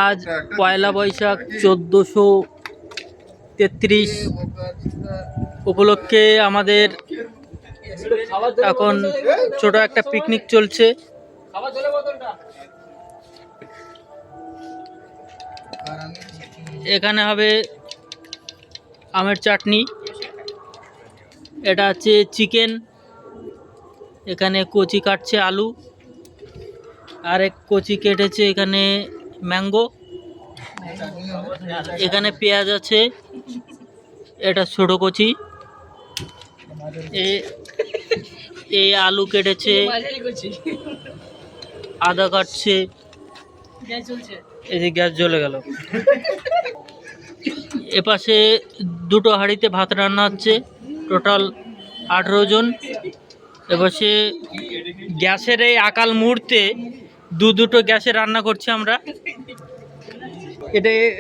আজ পয়লা বৈশাখ 1433 উপলক্ষে আমাদের এখন ছোট একটা পিকনিক চলছে। এখানে হবে আমের চাটনি, এটা হচ্ছে চিকেন, এখানে কচি কাটছে আলু, আর এক কচি কেটেছে এখানে ম্যাঙ্গো, এখানে পেঁয়াজ আছে, এটা ছোট কচি, এই আলু কেটেছে, আদা কাটছে, এই যে গ্যাস জ্বলে গেল। এপাশে দুটো হাঁড়িতে ভাত রান্না হচ্ছে, টোটাল 18 জন। এপাশে গ্যাসের এই আকাল মুহূর্তে দুটো গ্যাসে রান্না করছি আমরা।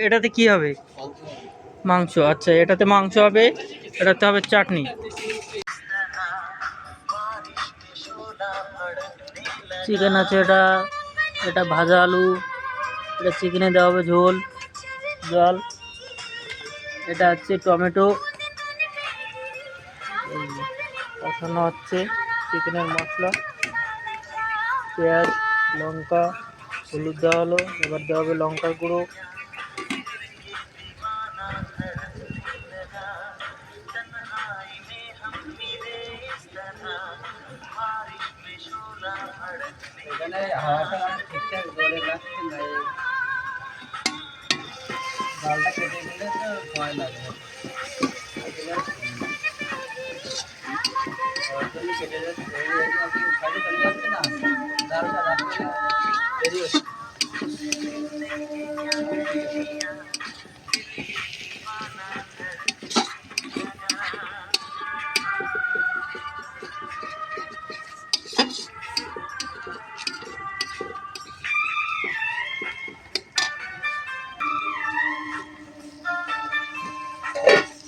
এটাতে কি হবে? মাংস। আচ্ছা, এটাতে মাংস হবে, এটাতে হবে চাটনি। চিকেন আছে, এটা ভাজা আলু, এটা চিকেনে দেওয়া হবে ঝোল জল, এটা হচ্ছে টমেটো কষানো হচ্ছে, চিকেনের মশলা, পেঁয়াজ, লঙ্কা, হলুদ দেওয়া হলো, এবার দেওয়া হবে লঙ্কার গুঁড়ো, ডালটা কেটে গেলে তো ভয় লাগে, কেটে যাচ্ছে না ডালটা বেরিয়ে।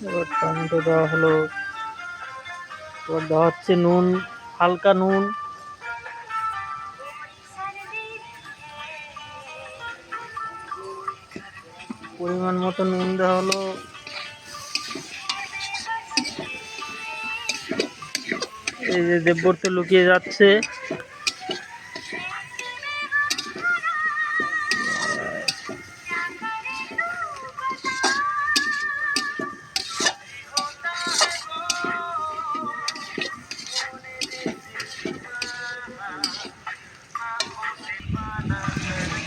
এবার টমেটো দেওয়া হলো, এবার দেওয়া হচ্ছে নুন, হালকা নুন, পরিমাণ মতো নুন দেওয়া হলো, এই যে দেববর্ত লুকিয়ে যাচ্ছে,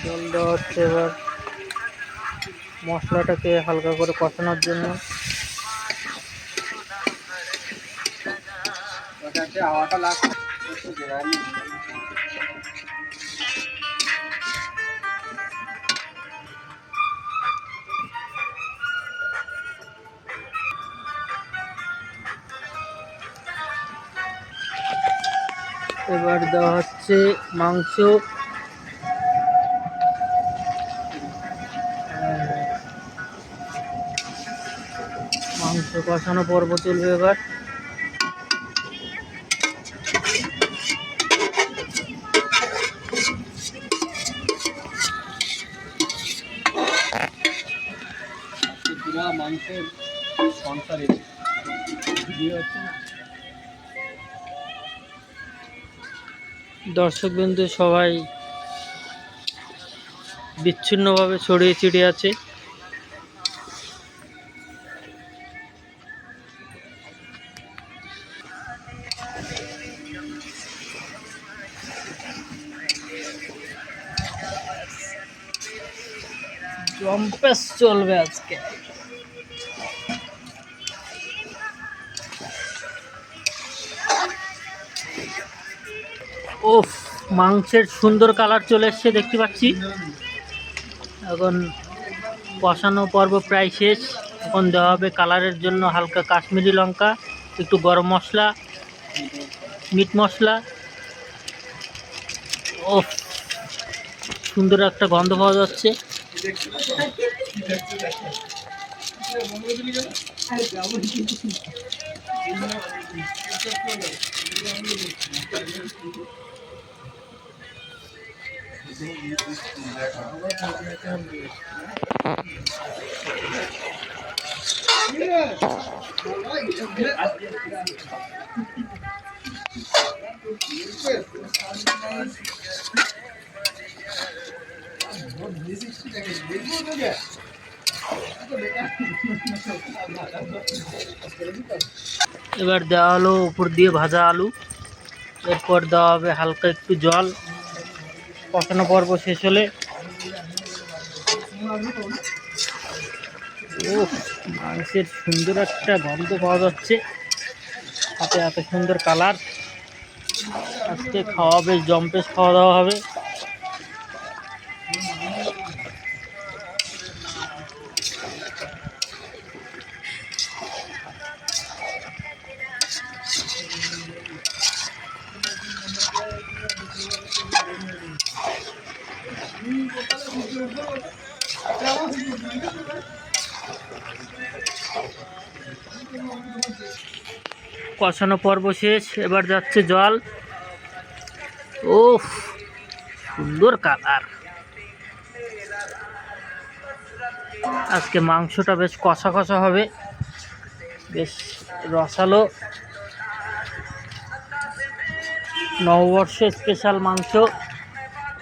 জল দেওয়া হচ্ছে এবার মশলাটাকে হালকা করে কষানোর জন্য। এবার দেওয়া হচ্ছে মাংস, মাংস কষানো পর্ব চলবে এবার। মাংসের সংসারে দর্শকবৃন্দ সবাই বিচ্ছিন্নভাবে ছড়িয়ে ছিটিয়ে আছে। জম্পেস চলবে আজকে। ওফ, মাংসের সুন্দর কালার চলে এসছে দেখতে পাচ্ছি। এখন কষানো পর্ব প্রায় শেষ, এখন দেওয়া হবে কালারের জন্য হালকা কাশ্মীরি লঙ্কা, একটু গরম মশলা, মিট মশলা। ওফ, সুন্দর একটা গন্ধ পাওয়া যাচ্ছে। এবার দেওয়া হলো উপর দিয়ে ভাজা আলু, এরপর দেওয়া হবে হালকা একটু জল। কষানো পর্ব শেষ হলে ও মাংসের সুন্দর একটা গন্ধ পাওয়া যাচ্ছে, সাথে এত সুন্দর কালার। আজকে খাওয়া বেশ জম্পেশ খাওয়া দাওয়া হবে। কষানো পর্ব শেষ, এবার যাচ্ছে জল। ও সুন্দর কালার। আজকে মাংসটা বেশ কষা কষা হবে, বেশ রসালো। নববর্ষের স্পেশাল মাংস,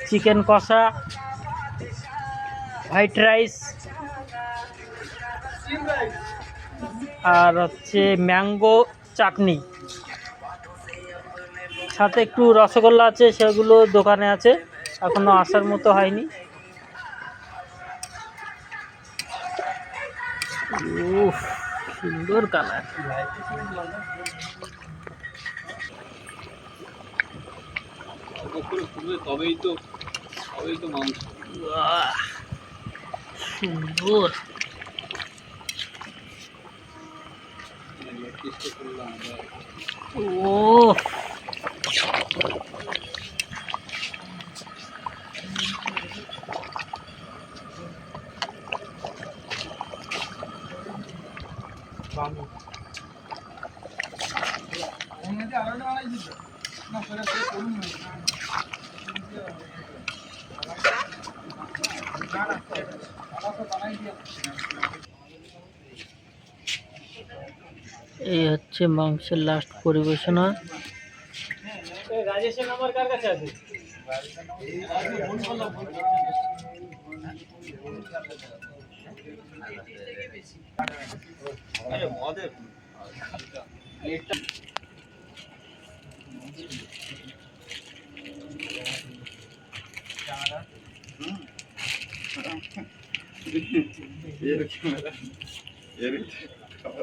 চিকেন কষা, হোয়াইট রাইস, আর হচ্ছে ম্যাঙ্গো চাটনি, সাথে একটু রসগোল্লা আছে, সেগুলো দোকানে আছে, এখনো আসার মতো হয়নি। উফ সুন্দর কালার। তবেই তো মাংস সুন্দর। ও এই হচ্ছে মাংসের লাস্ট পরিবেশনা। রাজেশের নাম্বার কার কাছে আছে?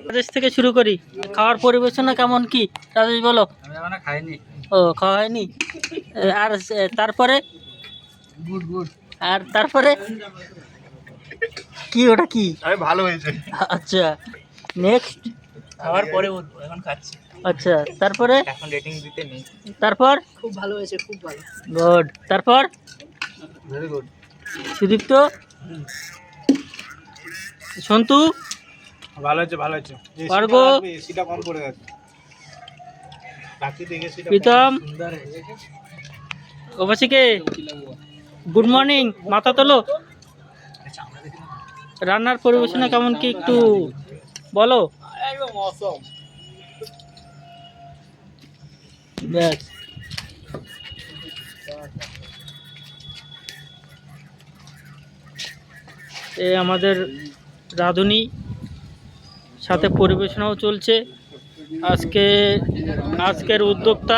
রাজেশ থেকে শুরু করি। খাওয়ার পরিবেশনা কেমন কি রাজেশ বলো? আমি এখনো খাইনি। ও খাওয়া হয়নি। আর তারপরে গুড গুড। আর তারপরে কি ওটা কি? আরে ভালো হয়েছে। আচ্ছা নেক্সট। খাওয়ার পরে বলবো, এখন খাচ্ছি। আচ্ছা তারপরে এখন রেটিং দিতে নেই। তারপর খুব ভালো হয়েছে, খুব ভালো। গুড। তারপর ভেরি গুড। সুদীপ্ত, সন্তু, ভালো হয়েছে ভালো হয়েছে। অর্ঘ, এসিটা কম পড়ে গেছে। প্রাকৃতিক এসিটা প্রীতম, সুন্দর হয়েছে। ওবাসীকে গুড মর্নিং, মাথা তোলো। রান্নার পরিবেশনা কেমন কি একটু বলো। একদম অসম। ব্যাস এ আমাদের রাঁধুনি, সাথে পরিবেশনাও চলছে। আজকের উদ্যোক্তা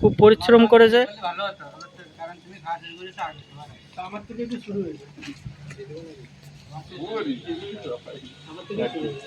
খুব পরিশ্রম করেছে। ভালো হতো কারণ তুমি খাওয়া শুরু করেছো আগে। আমার থেকে একটু শুরু হয়েছে। আমার থেকে শুরু হয়েছে।